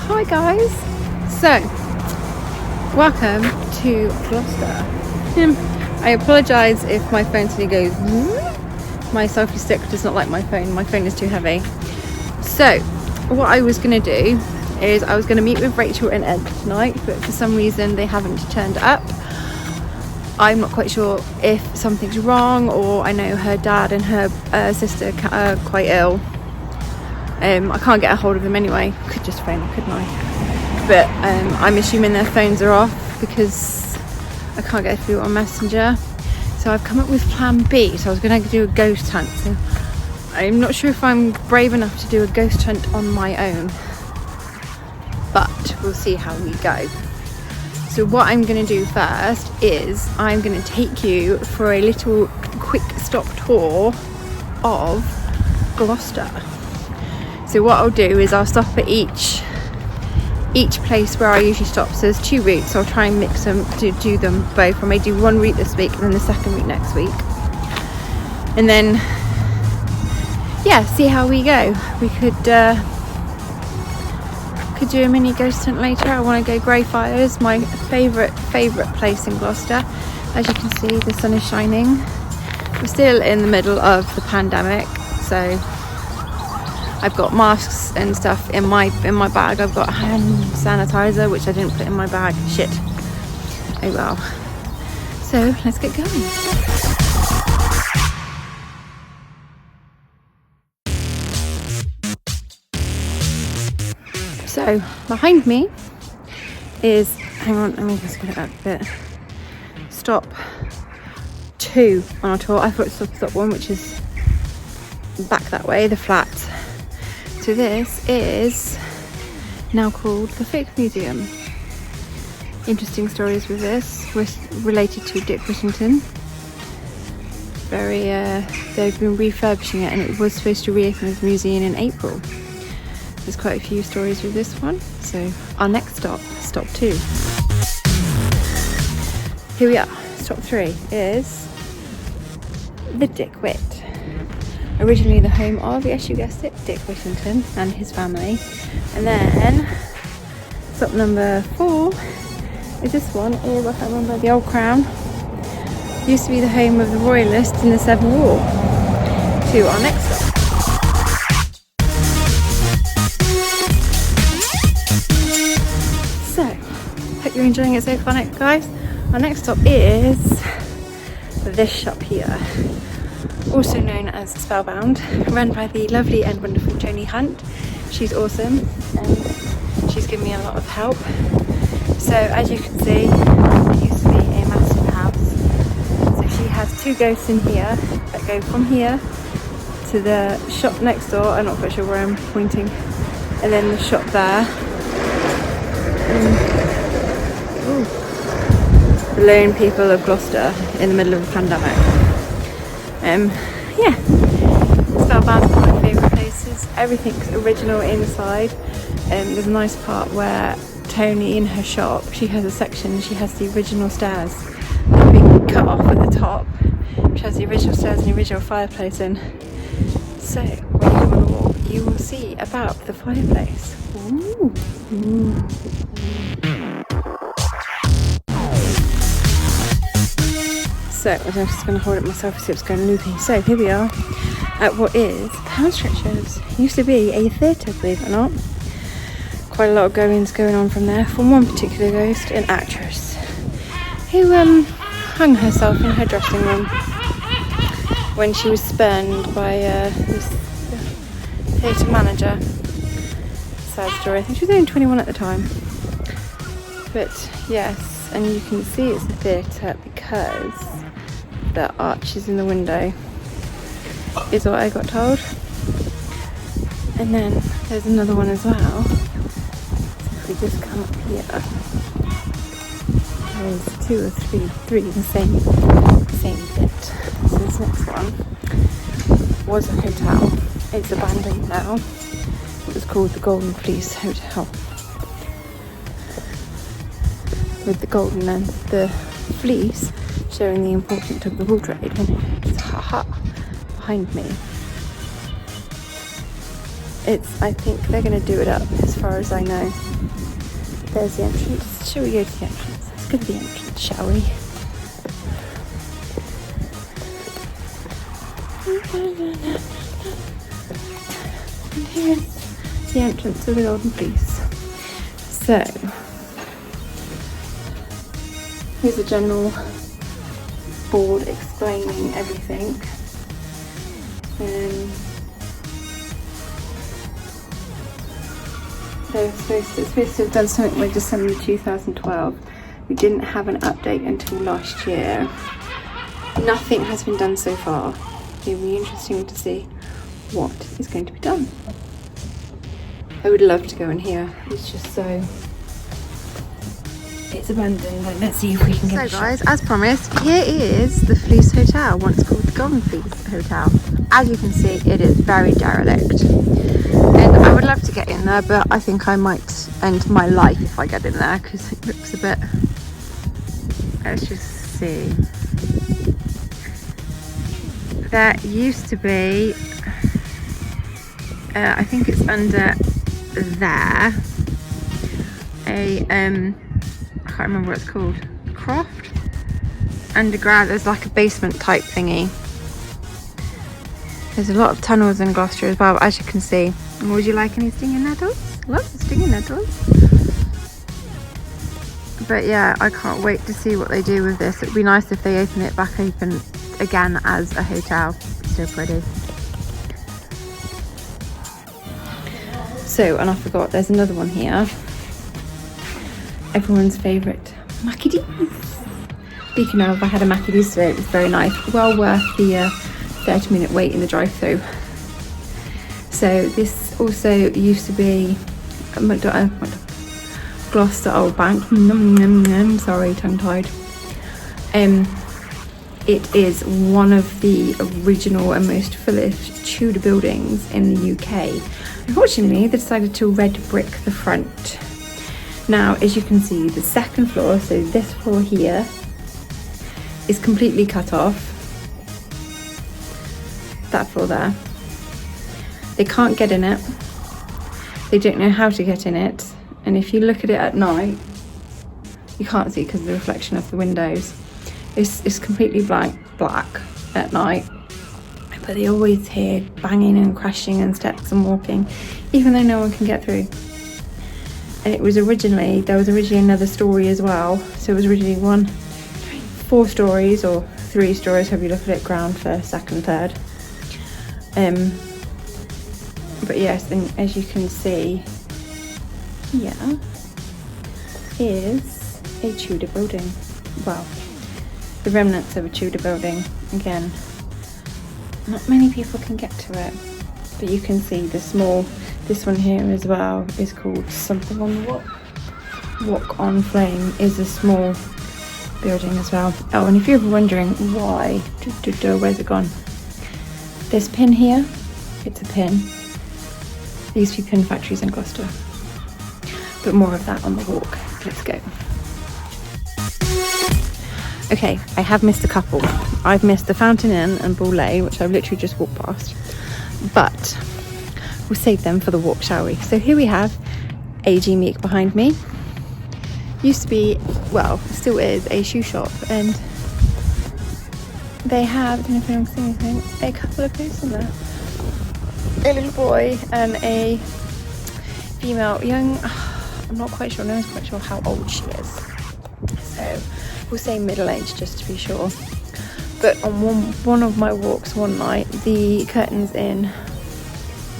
Hi guys, so welcome to Gloucester. I apologise if my phone suddenly goes my selfie stick does not like my phone is too heavy. So what I was going to do is I was going to meet with Rachel and Ed tonight, but for some reason they haven't turned up. I'm not quite sure if something's wrong, or I know her dad and her sister are quite ill. I can't get a hold of them anyway. Could just phone them, couldn't I? But I'm assuming their phones are off because I can't get through on Messenger. So I've come up with plan B. So I was going to do a ghost hunt. So I'm not sure if I'm brave enough to do a ghost hunt on my own, but we'll see how we go. So what I'm going to do first is I'm going to take you for a little quick stop tour of Gloucester. So what I'll do is I'll stop at each place where I usually stop. So there's 2 routes. I'll try and mix them to do them both. I may do one route this week and then the second route next week. And then, yeah, see how we go. We could do a mini ghost hunt later. I want to go Greyfriars, my favourite place in Gloucester. As you can see, the sun is shining. We're still in the middle of the pandemic, so I've got masks and stuff in my bag. I've got hand sanitizer, which I didn't put in my bag. Shit. Oh well. So let's get going. So behind me is, hang on, let me just get it up a bit. Stop 2 on our tour. I thought stop 1, which is back that way, the flat. So this is now called the Fake Museum. Interesting stories with this. We're related to Dick Whittington. They've been refurbishing it, and it was supposed to reopen as a museum in April. There's quite a few stories with this one. So our next stop 2. Here we are. Stop 3 is the Dick Whit. Originally the home of, yes you guessed it, Dick Whittington and his family. And then stop number 4 is this one. I can't remember, the Old Crown. Used to be the home of the Royalists in the Seven War. To our next stop. So, hope you're enjoying it so far, guys. Our next stop is this shop here, also known as Spellbound, run by the lovely and wonderful Joni Hunt. She's awesome and she's given me a lot of help. So as you can see, it used to be a massive house. So she has 2 ghosts in here that go from here to the shop next door. I'm not quite sure where I'm pointing. And then the shop there. The lone people of Gloucester in the middle of a pandemic. Yeah, Spellbound's one of my favourite places. Everything's original inside. There's a nice part where Tony, in her shop, she has a section, she has the original stairs that have been cut off at the top, which has the original stairs and the original fireplace in. So when you come on the walk, you will see about the fireplace. Ooh. Ooh. So I'm just going to hold it myself so it's going loopy. So here we are at what is Pound Stretchers. Used to be a theatre, believe it or not. Quite a lot of goings going on from there. From one particular ghost, an actress who hung herself in her dressing room when she was spurned by this theatre manager. Sad story. I think she was only 21 at the time. But yes, and you can see it's a theatre because the arches in the window is what I got told. And then there's another one as well. So if we just come up here, there's 2 or 3 the same bit. So this next one was a hotel. It's abandoned now. It was called the Golden Fleece Hotel, with the golden and the fleece showing the importance of the wool trade. And it's behind me. I think they're going to do it up, as far as I know. There's the entrance. Shall we go to the entrance? Let's go to the entrance, shall we? And here's the entrance to the Golden Fleece. So, here's a general board explaining everything. It's supposed to have done something like December 2012. We didn't have an update until last year. Nothing has been done so far. It'll be interesting to see what is going to be done. I would love to go in here. It's just so... it's abandoned. Like, let's see if we can get. So guys, as promised, here is the Fleece Hotel, once called the Golden Fleece Hotel. As you can see, it is very derelict. And I would love to get in there, but I think I might end my life if I get in there, because it looks a bit... let's just see. There used to be, I think it's under there, a, I can't remember what it's called, croft? Underground, there's like a basement type thingy. There's a lot of tunnels in Gloucester as well, but as you can see. Would you like any stinging nettles? Lots of stinging nettles. But yeah, I can't wait to see what they do with this. It'd be nice if they open it back open again as a hotel. It's so pretty. So, and I forgot, there's another one here. Everyone's favourite, Mackie D's. Speaking of, I had a Mackie D's today. It was very nice. Well worth the 30-minute wait in the drive-thru. So this also used to be Gloucester Old Bank. Sorry, tongue-tied. It is one of the original and most fullest Tudor buildings in the UK. Unfortunately, they decided to red brick the front. Now, as you can see, the second floor, so this floor here, is completely cut off. That floor there. They can't get in it. They don't know how to get in it. And if you look at it at night, you can't see because of the reflection of the windows. It's completely black at night. But they always hear banging and crashing and steps and walking, even though no one can get through. And there was originally another story as well. So it was originally 4 stories or 3 stories, however you look at it, ground, first, second, third. But yes, and as you can see, here is a Tudor building. Well, the remnants of a Tudor building. Again, not many people can get to it, but you can see this one here as well is called something on the Walk on Flame, is a small building as well. Oh, and if you're wondering why, where's it gone? This pin here, it's a pin. There used to be pin factories in Gloucester. But more of that on the walk. Let's go. Okay, I have missed a couple. I've missed the Fountain Inn and Bull Lane, which I've literally just walked past. But we'll save them for the walk, shall we? So here we have AG Meek behind me. Used to be, well, still is, a shoe shop, and they have, I don't know if anyone can see anything, a couple of posts in there. A little boy and a female, young, I'm not quite sure, no one's quite sure how old she is. So we'll say middle-aged just to be sure. But on one of my walks one night, the curtains in,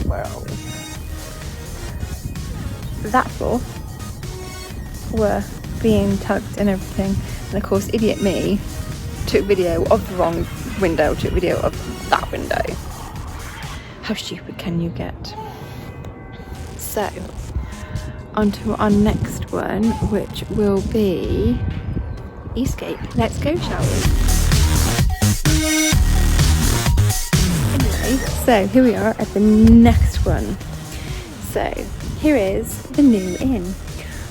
where are we? That floor were being tugged and everything. And of course, idiot me took video of the wrong window, took video of that window. How stupid can you get? So, on to our next one, which will be Eastgate. Let's go, shall we? Anyway, so here we are at the next one. So, here is the New Inn,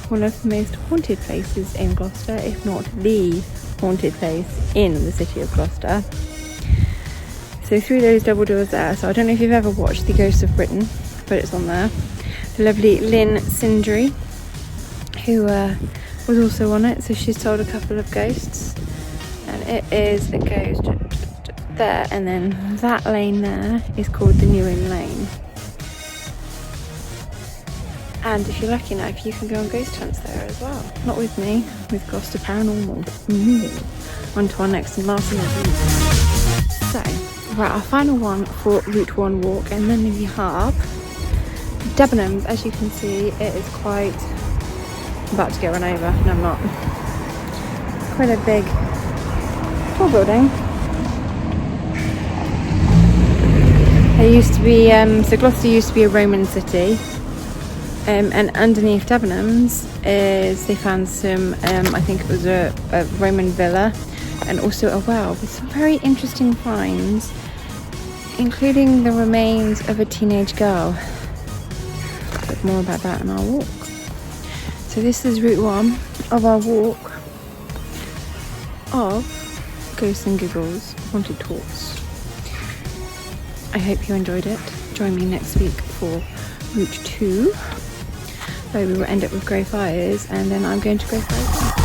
one of the most haunted places in Gloucester, if not the haunted place in the city of Gloucester. So through those double doors there, so I don't know if you've ever watched The Ghosts of Britain, but it's on there. The lovely Lynn Sindri, who was also on it, so she's told a couple of ghosts, and it goes there, and then that lane there is called the New Inn Lane. And if you're lucky enough, you can go on ghost hunts there as well. Not with me, with Gloucester Paranormal. On to our next and last route. So, right, our final one for Route 1 walk, and then we have Debenhams. As you can see, it is quite... I'm about to get run over. No, I'm not. It's quite a big, tall building. It used to be, so Gloucester used to be a Roman city. And underneath Debenhams is, they found some, I think it was a Roman villa, and also a well with some very interesting finds, including the remains of a teenage girl. A bit more about that in our walk. So this is Route 1 of our walk of Ghosts and Giggles Haunted Tours. I hope you enjoyed it. Join me next week for Route 2. So we will end up with Grey Friars, and then I'm going to Grey Friars.